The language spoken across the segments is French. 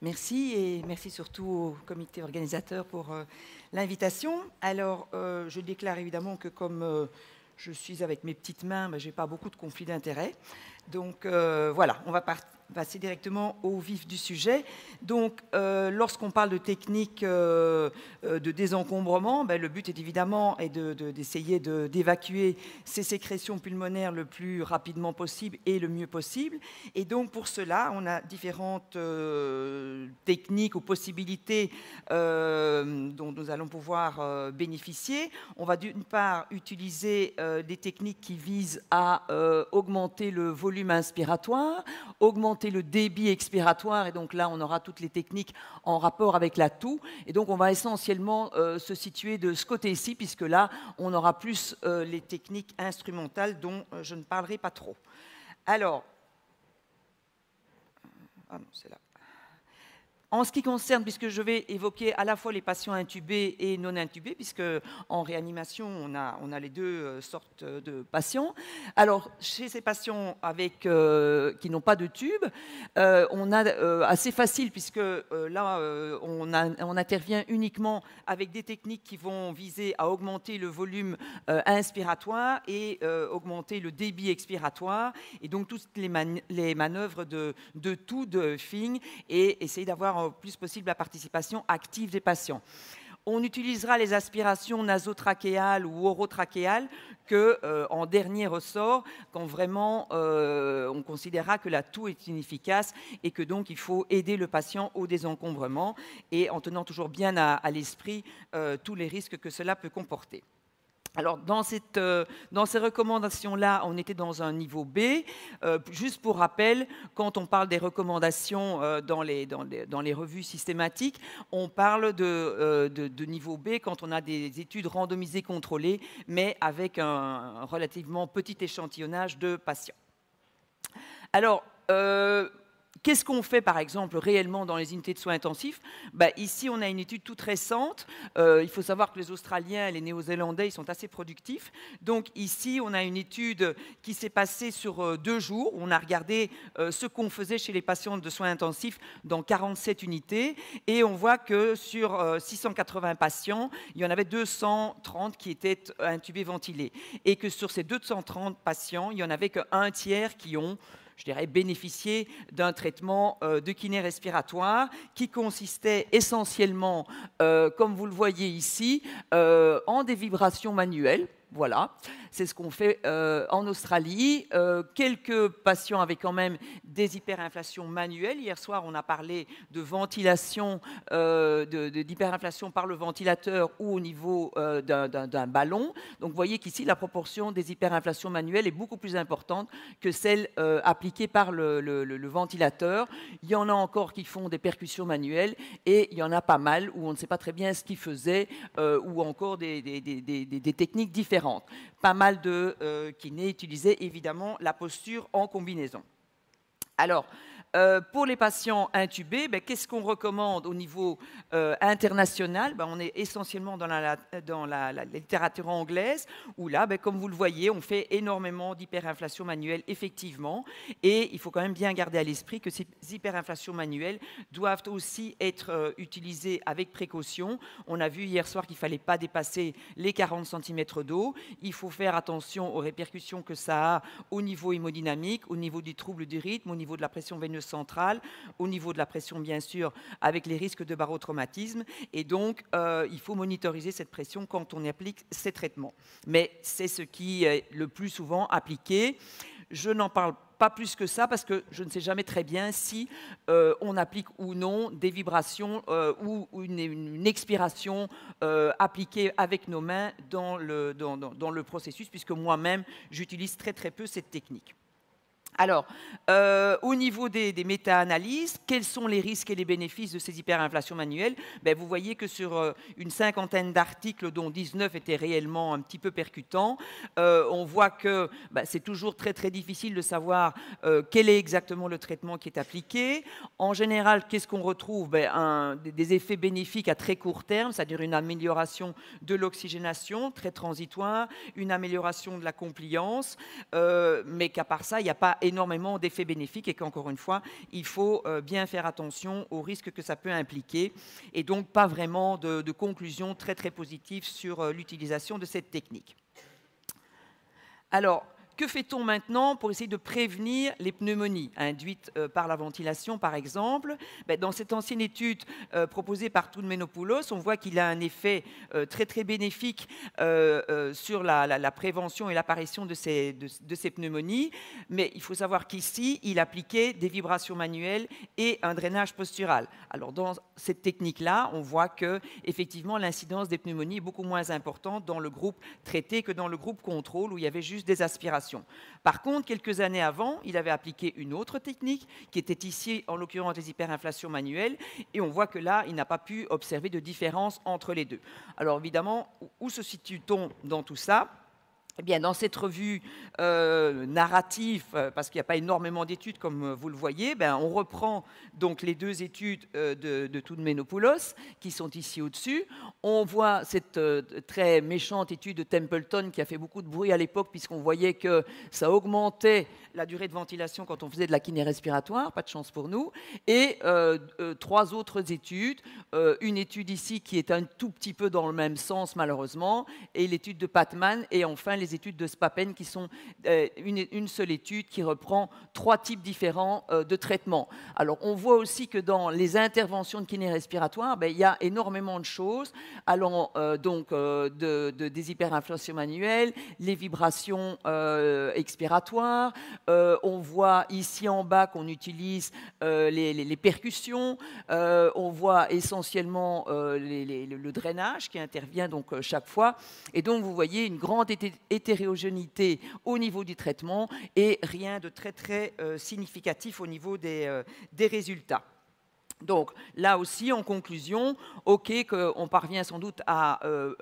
Merci et merci surtout au comité organisateur pour l'invitation. Alors, je déclare évidemment que comme je suis avec mes petites mains, je n'ai pas beaucoup de conflits d'intérêts. Donc voilà, on va passer directement au vif du sujet. Donc, lorsqu'on parle de technique de désencombrement, le but est évidemment d'essayer d'évacuer ces sécrétions pulmonaires le plus rapidement possible et le mieux possible. Et donc, pour cela, on a différentes techniques ou possibilités dont nous allons pouvoir bénéficier. On va d'une part utiliser des techniques qui visent à augmenter le volume inspiratoire, augmenter le débit expiratoire, et donc là on aura toutes les techniques en rapport avec la toux, et donc on va essentiellement se situer de ce côté-ci, puisque là on aura plus les techniques instrumentales dont je ne parlerai pas trop. Alors, ah non, c'est là. En ce qui concerne, puisque je vais évoquer à la fois les patients intubés et non intubés, puisque en réanimation, on a les deux sortes de patients. Alors, chez ces patients qui n'ont pas de tube, on a assez facile, puisque là, on intervient uniquement avec des techniques qui vont viser à augmenter le volume inspiratoire et augmenter le débit expiratoire, et donc toutes les manœuvres de toux, de Fing, et essayer d'avoir au plus possible la participation active des patients. On utilisera les aspirations nasotrachéales ou orotrachéales en dernier ressort, quand vraiment on considérera que la toux est inefficace et que donc il faut aider le patient au désencombrement, et en tenant toujours bien à l'esprit tous les risques que cela peut comporter. Alors, dans ces recommandations-là, on était dans un niveau B. Juste pour rappel, quand on parle des recommandations dans les revues systématiques, on parle de niveau B quand on a des études randomisées contrôlées, mais avec un relativement petit échantillonnage de patients. Alors, qu'est-ce qu'on fait, par exemple, réellement dans les unités de soins intensifs? Ici, on a une étude toute récente. Il faut savoir que les Australiens et les Néo-Zélandais, ils sont assez productifs. Donc ici, on a une étude qui s'est passée sur 2 jours. On a regardé ce qu'on faisait chez les patients de soins intensifs dans 47 unités. Et on voit que sur 680 patients, il y en avait 230 qui étaient intubés ventilés. Et que sur ces 230 patients, il n'y en avait qu'un tiers qui ont, je dirais, bénéficier d'un traitement de kiné respiratoire qui consistait essentiellement, comme vous le voyez ici, en des vibrations manuelles. Voilà, c'est ce qu'on fait en Australie. Quelques patients avaient quand même des hyperinflations manuelles. Hier soir, on a parlé de ventilation, d'hyperinflation par le ventilateur ou au niveau d'un ballon. Donc, vous voyez qu'ici, la proportion des hyperinflations manuelles est beaucoup plus importante que celle appliquée par le ventilateur. Il y en a encore qui font des percussions manuelles, et il y en a pas mal où on ne sait pas très bien ce qu'ils faisaient, ou encore des techniques différentes. Pas mal de kinés utilisaient évidemment la posture en combinaison. Alors, pour les patients intubés, qu'est-ce qu'on recommande au niveau international? On est essentiellement dans la littérature anglaise, où là, comme vous le voyez, on fait énormément d'hyperinflation manuelle, effectivement. Et il faut quand même bien garder à l'esprit que ces hyperinflations manuelles doivent aussi être utilisées avec précaution. On a vu hier soir qu'il ne fallait pas dépasser les 40 cm d'eau. Il faut faire attention aux répercussions que ça a au niveau hémodynamique, au niveau du trouble du rythme, au niveau de la pression veineuse centrale, au niveau de la pression, bien sûr, avec les risques de barotraumatisme. Et donc, il faut monitoriser cette pression quand on applique ces traitements. Mais c'est ce qui est le plus souvent appliqué. Je n'en parle pas plus que ça, parce que je ne sais jamais très bien si on applique ou non des vibrations ou une expiration appliquée avec nos mains dans le processus, puisque moi-même, j'utilise très très peu cette technique. Alors, au niveau des méta-analyses, quels sont les risques et les bénéfices de ces hyperinflations manuelles? Vous voyez que sur une 50aine d'articles, dont 19 étaient réellement un petit peu percutants, on voit que c'est toujours très très difficile de savoir quel est exactement le traitement qui est appliqué. En général, qu'est-ce qu'on retrouve? Des effets bénéfiques à très court terme, c'est-à-dire une amélioration de l'oxygénation très transitoire, une amélioration de la compliance, mais qu'à part ça, il n'y a pas énormément d'effets bénéfiques et qu'encore une fois, il faut bien faire attention aux risques que ça peut impliquer et donc pas vraiment de conclusion très très positive sur l'utilisation de cette technique. Alors, que fait-on maintenant pour essayer de prévenir les pneumonies induites par la ventilation, par exemple? Dans cette ancienne étude proposée par Toudmenopoulos, on voit qu'il a un effet très très bénéfique sur la prévention et l'apparition de ces pneumonies. Mais il faut savoir qu'ici, il appliquait des vibrations manuelles et un drainage postural. Alors, dans cette technique-là, on voit que effectivement l'incidence des pneumonies est beaucoup moins importante dans le groupe traité que dans le groupe contrôle, où il y avait juste des aspirations. Par contre, quelques années avant, il avait appliqué une autre technique qui était ici, en l'occurrence, les hyperinflations manuelles, et on voit que là, il n'a pas pu observer de différence entre les deux. Alors évidemment, où se situe-t-on dans tout ça? Eh bien, dans cette revue narrative, parce qu'il n'y a pas énormément d'études comme vous le voyez, on reprend donc les deux études de Toudmenopoulos qui sont ici au-dessus. On voit cette très méchante étude de Templeton qui a fait beaucoup de bruit à l'époque puisqu'on voyait que ça augmentait la durée de ventilation quand on faisait de la kiné respiratoire, pas de chance pour nous. Et trois autres études, une étude ici qui est un tout petit peu dans le même sens malheureusement, et l'étude de Patman, et enfin les études de Spapen qui sont une seule étude qui reprend trois types différents de traitements. Alors on voit aussi que dans les interventions de kiné respiratoire, il y a énormément de choses allant des hyperinflations manuelles, les vibrations expiratoires. On voit ici en bas qu'on utilise les percussions. On voit essentiellement le drainage qui intervient donc chaque fois. Et donc vous voyez une grande hétérogénéité au niveau du traitement et rien de très très significatif au niveau des résultats. Donc là aussi, en conclusion, OK, qu'on parvient sans doute à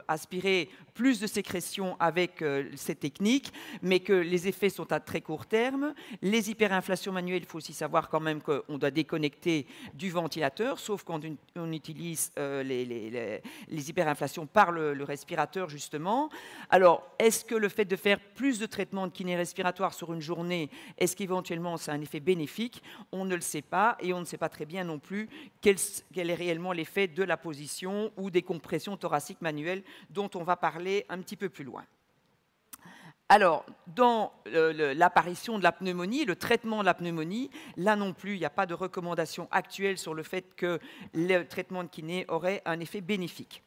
aspirer plus de sécrétion avec ces techniques, mais que les effets sont à très court terme. Les hyperinflations manuelles, il faut aussi savoir quand même qu'on doit déconnecter du ventilateur, sauf quand on utilise les hyperinflations par le respirateur, justement. Alors, est-ce que le fait de faire plus de traitements de kiné respiratoire sur une journée, est-ce qu'éventuellement ça a un effet bénéfique? On ne le sait pas et on ne sait pas très bien non plus quel est réellement l'effet de la position ou des compressions thoraciques manuelles dont on va parler un petit peu plus loin. Alors, dans l'apparition de la pneumonie, le traitement de la pneumonie, là non plus, il n'y a pas de recommandation actuelle sur le fait que le traitement de kiné aurait un effet bénéfique.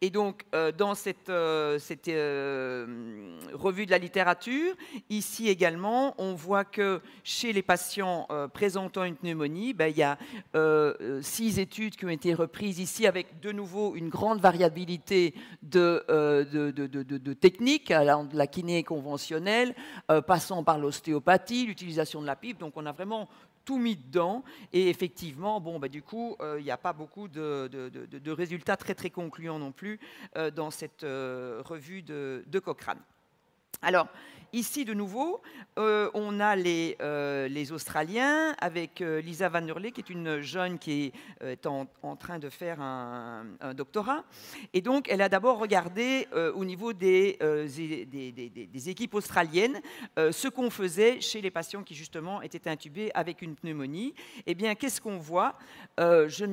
Et donc, dans cette revue de la littérature, ici également, on voit que chez les patients présentant une pneumonie, il y a 6 études qui ont été reprises ici avec de nouveau une grande variabilité de techniques, de la kiné conventionnelle, passant par l'ostéopathie, l'utilisation de la pipe. Donc, on a vraiment tout mis dedans et effectivement, du coup, il n'y a pas beaucoup de résultats très très concluants non plus dans cette revue de Cochrane. Alors, ici, de nouveau, on a les Australiens avec Lisa Van der Lee, qui est une jeune qui est en train de faire un doctorat. Et donc, elle a d'abord regardé au niveau des équipes australiennes ce qu'on faisait chez les patients qui, justement, étaient intubés avec une pneumonie. Eh bien, qu'est-ce qu'on voit? Je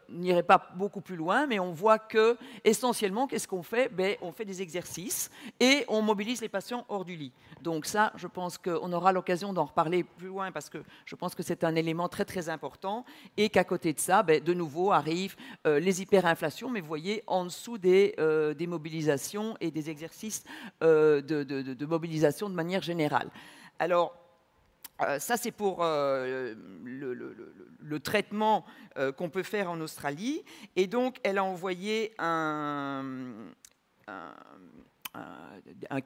n'irai pas beaucoup plus loin, mais on voit que, essentiellement, qu'est-ce qu'on fait? On fait des exercices et on mobilise les patients hors du lit. Donc ça, je pense qu'on aura l'occasion d'en reparler plus loin parce que je pense que c'est un élément très très important et qu'à côté de ça, de nouveau arrivent les hyperinflations, mais vous voyez en dessous des mobilisations et des exercices de mobilisation de manière générale. Alors, ça, c'est pour le traitement qu'on peut faire en Australie. Et donc, elle a envoyé un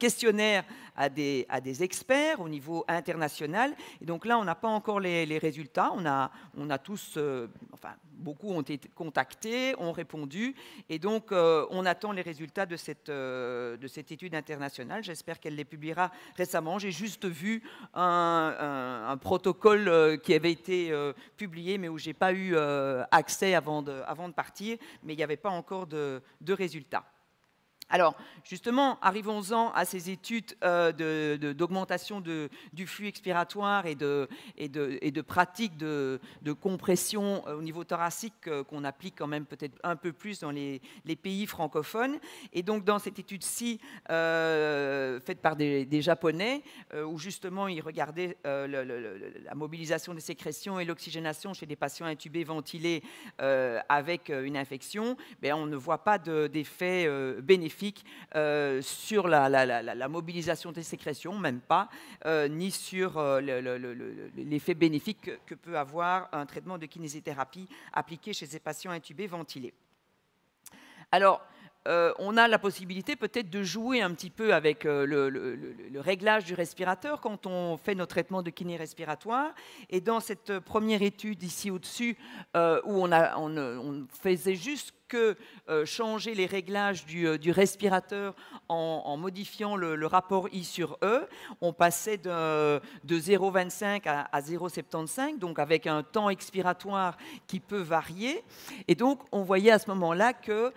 questionnaire à des experts au niveau international. Et donc là, on n'a pas encore les résultats. On a tous, beaucoup ont été contactés, ont répondu. Et donc, on attend les résultats de cette étude internationale. J'espère qu'elle les publiera récemment. J'ai juste vu un protocole qui avait été publié, mais où je n'ai pas eu accès avant de partir. Mais il n'y avait pas encore de résultats. Alors, justement, arrivons-en à ces études d'augmentation du flux expiratoire et de pratiques de compression au niveau thoracique qu'on applique quand même peut-être un peu plus dans les pays francophones. Et donc, dans cette étude-ci, faite par des Japonais, où justement ils regardaient la mobilisation des sécrétions et l'oxygénation chez des patients intubés ventilés avec une infection, on ne voit pas d'effet bénéfique sur la mobilisation des sécrétions, même pas, ni sur l'effet bénéfique que peut avoir un traitement de kinésithérapie appliqué chez ces patients intubés ventilés. Alors, on a la possibilité peut-être de jouer un petit peu avec le réglage du respirateur quand on fait nos traitements de kiné respiratoire. Et dans cette première étude ici au-dessus, où on faisait juste que changer les réglages du respirateur en modifiant le rapport I sur E, on passait de 0,25 à 0,75, donc avec un temps expiratoire qui peut varier. Et donc, on voyait à ce moment-là que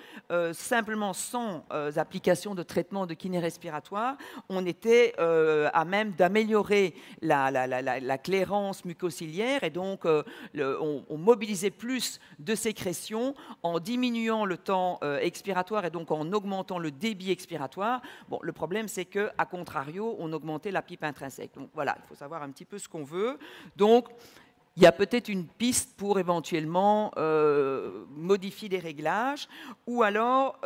simplement sans application de traitement de kiné respiratoire, on était à même d'améliorer la clairance mucociliaire et donc on mobilisait plus de sécrétions en diminuant le temps expiratoire et donc en augmentant le débit expiratoire. Bon, le problème, c'est qu'à contrario, on augmentait la pipe intrinsèque. Donc voilà, il faut savoir un petit peu ce qu'on veut. Donc, il y a peut-être une piste pour éventuellement modifier les réglages ou alors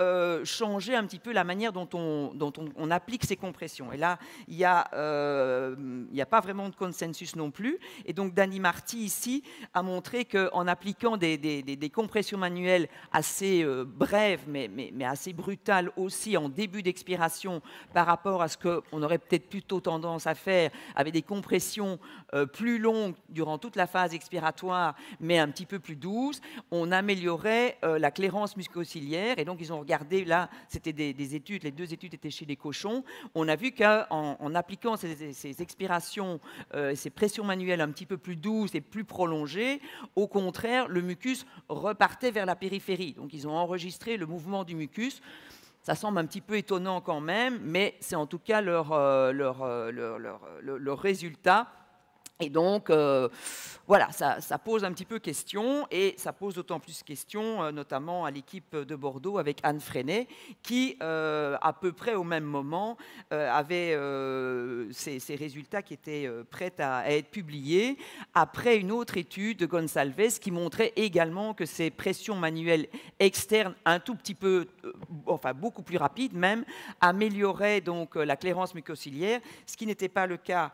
changer un petit peu la manière dont on applique ces compressions. Et là, il n'y a pas vraiment de consensus non plus. Et donc, Danny Marty, ici, a montré qu'en appliquant des compressions manuelles assez brèves, mais assez brutales aussi en début d'expiration par rapport à ce qu'on aurait peut-être plutôt tendance à faire avec des compressions plus longues durant toute la phase expiratoire, mais un petit peu plus douce, on améliorait la clairance mucociliaire. Et donc, ils ont regardé, là, c'était des études, les 2 études étaient chez les cochons. On a vu qu'en appliquant ces expirations, ces pressions manuelles un petit peu plus douces et plus prolongées, au contraire, le mucus repartait vers la périphérie. Donc, ils ont enregistré le mouvement du mucus. Ça semble un petit peu étonnant quand même, mais c'est en tout cas leur résultat. Et donc, voilà, ça pose un petit peu question, et ça pose d'autant plus question, notamment à l'équipe de Bordeaux avec Anne Freinet, qui, à peu près au même moment, avait ces résultats qui étaient prêts à être publiés, après une autre étude de Gonçalves qui montrait également que ces pressions manuelles externes, un tout petit peu, enfin beaucoup plus rapides même, amélioraient donc la clairance mucociliaire, ce qui n'était pas le cas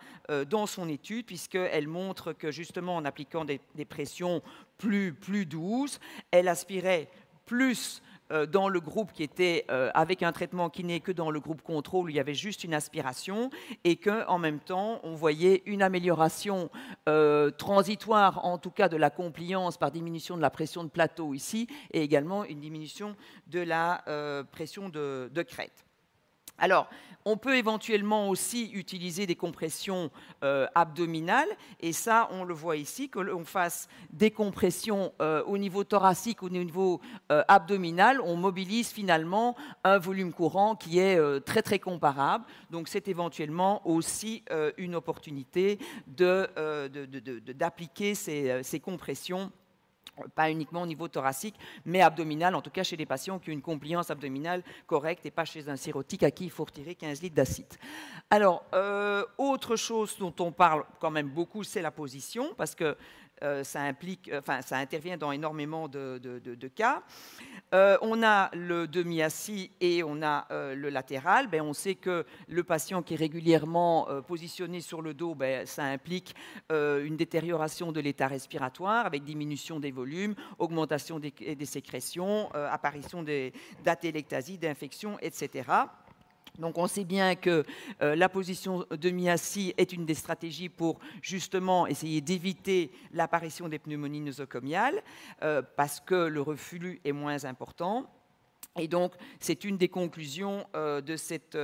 dans son étude, puisqu'elle montre que justement en appliquant des pressions plus douces, elle aspirait plus dans le groupe qui était avec un traitement kiné que dans le groupe contrôle où il y avait juste une aspiration, et qu'en même temps on voyait une amélioration transitoire, en tout cas de la compliance par diminution de la pression de plateau ici, et également une diminution de la pression de crête. Alors, on peut éventuellement aussi utiliser des compressions abdominales, et ça, on le voit ici, que l'on fasse des compressions au niveau thoracique, au niveau abdominal, on mobilise finalement un volume courant qui est très très comparable. Donc, c'est éventuellement aussi une opportunité d'appliquer ces compressions, pas uniquement au niveau thoracique, mais abdominal, en tout cas chez des patients qui ont une compliance abdominale correcte et pas chez un cirrhotique à qui il faut retirer 15 litres d'acide. Alors, autre chose dont on parle quand même beaucoup, c'est la position, parce que ça intervient dans énormément de cas. On a le demi-assis et on a le latéral. On sait que le patient qui est régulièrement positionné sur le dos, ça implique une détérioration de l'état respiratoire avec diminution des volumes, augmentation des sécrétions, apparition d'atélectasie, d'infections, etc. Donc, on sait bien que la position demi-assis est une des stratégies pour justement essayer d'éviter l'apparition des pneumonies nosocomiales parce que le reflux est moins important. Et donc, c'est une des conclusions de cette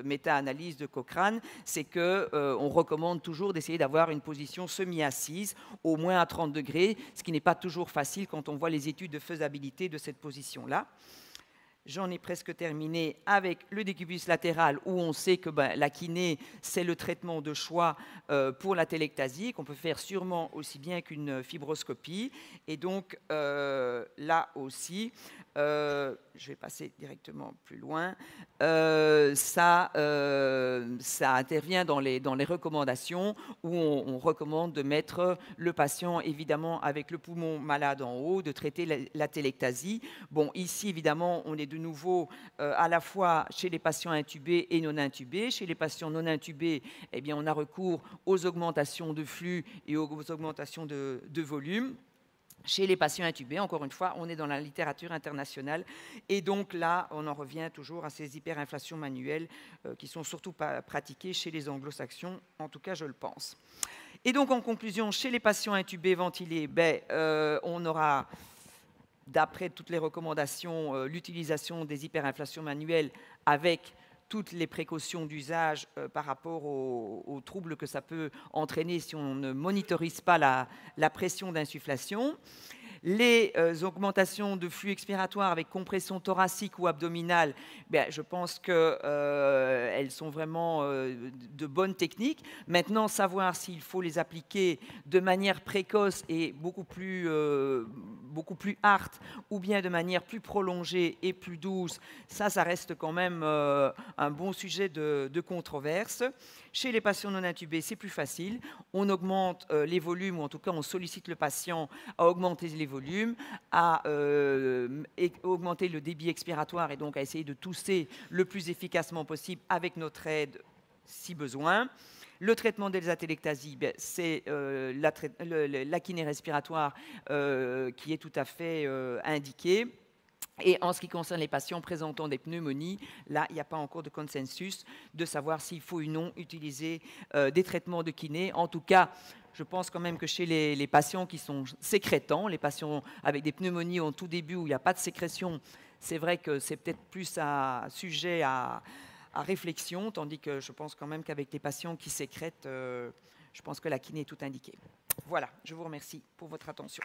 méta-analyse de Cochrane, c'est qu'on recommande toujours d'essayer d'avoir une position semi-assise, au moins à 30 degrés, ce qui n'est pas toujours facile quand on voit les études de faisabilité de cette position-là. J'en ai presque terminé avec le décubitus latéral, où on sait que la kiné, c'est le traitement de choix pour la télectasie, qu'on peut faire sûrement aussi bien qu'une fibroscopie. Et donc, là aussi, je vais passer directement plus loin, ça intervient dans les recommandations où on recommande de mettre le patient, évidemment, avec le poumon malade en haut, de traiter la télectasie. Bon, ici, évidemment, on est de nouveau à la fois chez les patients intubés et non intubés. Chez les patients non intubés, eh bien, on a recours aux augmentations de flux et aux augmentations de volume. Chez les patients intubés, encore une fois, on est dans la littérature internationale. Et donc là, on en revient toujours à ces hyperinflations manuelles qui sont surtout pas pratiquées chez les anglo-saxons, en tout cas, je le pense. Et donc, en conclusion, chez les patients intubés ventilés, on aura, d'après toutes les recommandations, l'utilisation des hyperinflations manuelles avec toutes les précautions d'usage par rapport aux troubles que ça peut entraîner si on ne monitorise pas la pression d'insufflation. Les augmentations de flux expiratoire avec compression thoracique ou abdominale, je pense qu'elles sont vraiment de bonnes techniques. Maintenant, savoir s'il faut les appliquer de manière précoce et beaucoup plus hard, ou bien de manière plus prolongée et plus douce, ça reste quand même un bon sujet de controverse. Chez les patients non intubés, c'est plus facile. On augmente les volumes, ou en tout cas, on sollicite le patient à augmenter les volumes, à augmenter le débit expiratoire et donc à essayer de tousser le plus efficacement possible avec notre aide si besoin. Le traitement des atélectasies, c'est la kiné respiratoire qui est tout à fait indiquée. Et en ce qui concerne les patients présentant des pneumonies, là, il n'y a pas encore de consensus de savoir s'il faut ou non utiliser des traitements de kiné. En tout cas, je pense quand même que chez les patients qui sont sécrétants, les patients avec des pneumonies en tout début où il n'y a pas de sécrétion, c'est vrai que c'est peut-être plus sujet à réflexion, tandis que je pense quand même qu'avec les patients qui sécrètent, je pense que la kiné est tout indiquée. Voilà, je vous remercie pour votre attention.